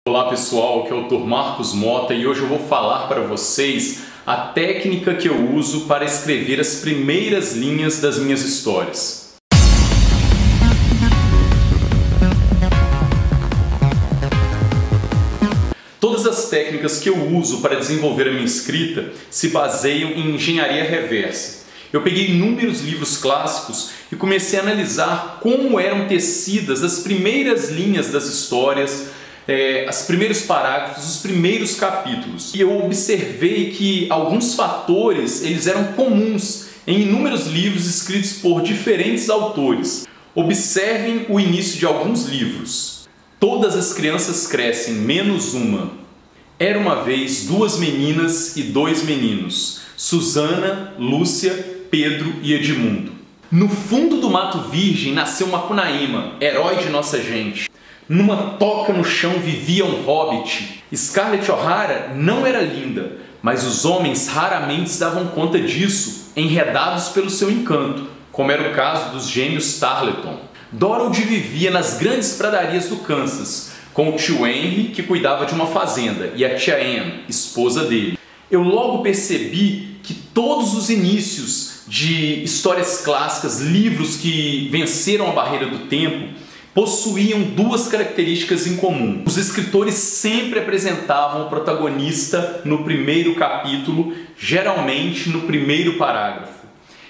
Olá pessoal, aqui é o Dr. Marcos Mota e hoje eu vou falar para vocês a técnica que eu uso para escrever as primeiras linhas das minhas histórias. Todas as técnicas que eu uso para desenvolver a minha escrita se baseiam em engenharia reversa. Eu peguei inúmeros livros clássicos e comecei a analisar como eram tecidas as primeiras linhas das histórias, os primeiros parágrafos, os primeiros capítulos. E eu observei que alguns fatores eles eram comuns em inúmeros livros escritos por diferentes autores. Observem o início de alguns livros. Todas as crianças crescem, menos uma. Era uma vez duas meninas e dois meninos, Susana, Lúcia, Pedro e Edmundo. No fundo do mato virgem nasceu Macunaíma, herói de nossa gente. Numa toca no chão vivia um hobbit. Scarlett O'Hara não era linda, mas os homens raramente se davam conta disso, enredados pelo seu encanto, como era o caso dos gêmeos Tarleton. Dorothy vivia nas grandes pradarias do Kansas, com o tio Henry, que cuidava de uma fazenda, e a tia Anne, esposa dele. Eu logo percebi que todos os inícios de histórias clássicas, livros que venceram a barreira do tempo, possuíam duas características em comum. Os escritores sempre apresentavam o protagonista no primeiro capítulo, geralmente no primeiro parágrafo.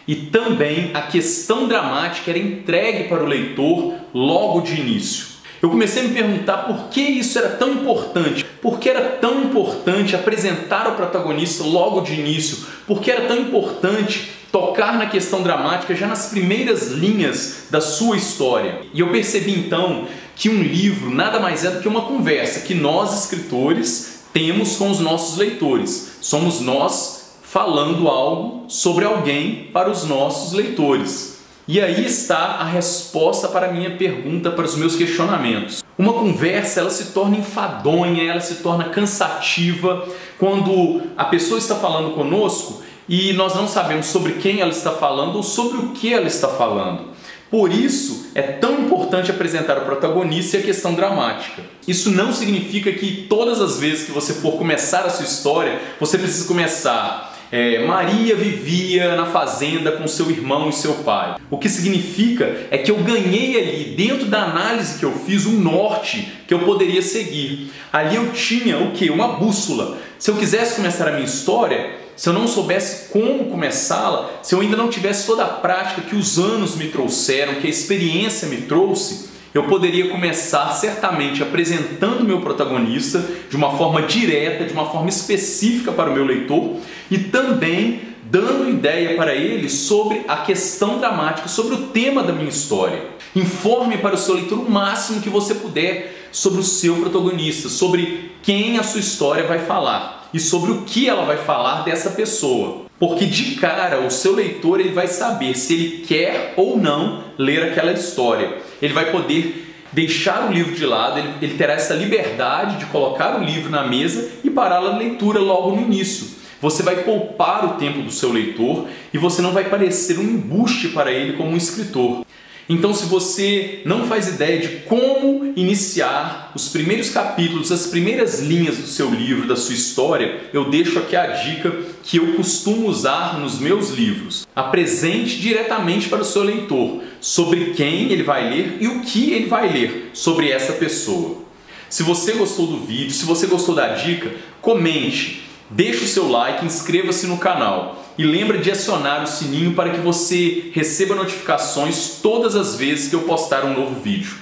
E também a questão dramática era entregue para o leitor logo de início. Eu comecei a me perguntar por que isso era tão importante. Por que era tão importante apresentar o protagonista logo de início? Por que era tão importante tocar na questão dramática já nas primeiras linhas da sua história? E eu percebi então que um livro nada mais é do que uma conversa que nós, escritores, temos com os nossos leitores. Somos nós falando algo sobre alguém para os nossos leitores. E aí está a resposta para a minha pergunta, para os meus questionamentos. Uma conversa, ela se torna enfadonha, ela se torna cansativa quando a pessoa está falando conosco e nós não sabemos sobre quem ela está falando ou sobre o que ela está falando. Por isso, é tão importante apresentar o protagonista e a questão dramática. Isso não significa que todas as vezes que você for começar a sua história, você precisa começar Maria vivia na fazenda com seu irmão e seu pai. O que significa é que eu ganhei ali, dentro da análise que eu fiz, um norte que eu poderia seguir. Ali eu tinha o quê? Uma bússola. Se eu quisesse começar a minha história, se eu não soubesse como começá-la, se eu ainda não tivesse toda a prática que os anos me trouxeram, que a experiência me trouxe, eu poderia começar certamente apresentando meu protagonista de uma forma direta, de uma forma específica para o meu leitor e também dando ideia para ele sobre a questão dramática, sobre o tema da minha história. Informe para o seu leitor o máximo que você puder sobre o seu protagonista, sobre quem a sua história vai falar e sobre o que ela vai falar dessa pessoa. Porque de cara o seu leitor ele vai saber se ele quer ou não ler aquela história. Ele vai poder deixar o livro de lado, ele terá essa liberdade de colocar o livro na mesa e parar a leitura logo no início. Você vai poupar o tempo do seu leitor e você não vai parecer um embuste para ele como um escritor. Então, se você não faz ideia de como iniciar os primeiros capítulos, as primeiras linhas do seu livro, da sua história, eu deixo aqui a dica que eu costumo usar nos meus livros. Apresente diretamente para o seu leitor sobre quem ele vai ler e o que ele vai ler sobre essa pessoa. Se você gostou do vídeo, se você gostou da dica, comente, deixe o seu like, inscreva-se no canal. E lembra de acionar o sininho para que você receba notificações todas as vezes que eu postar um novo vídeo.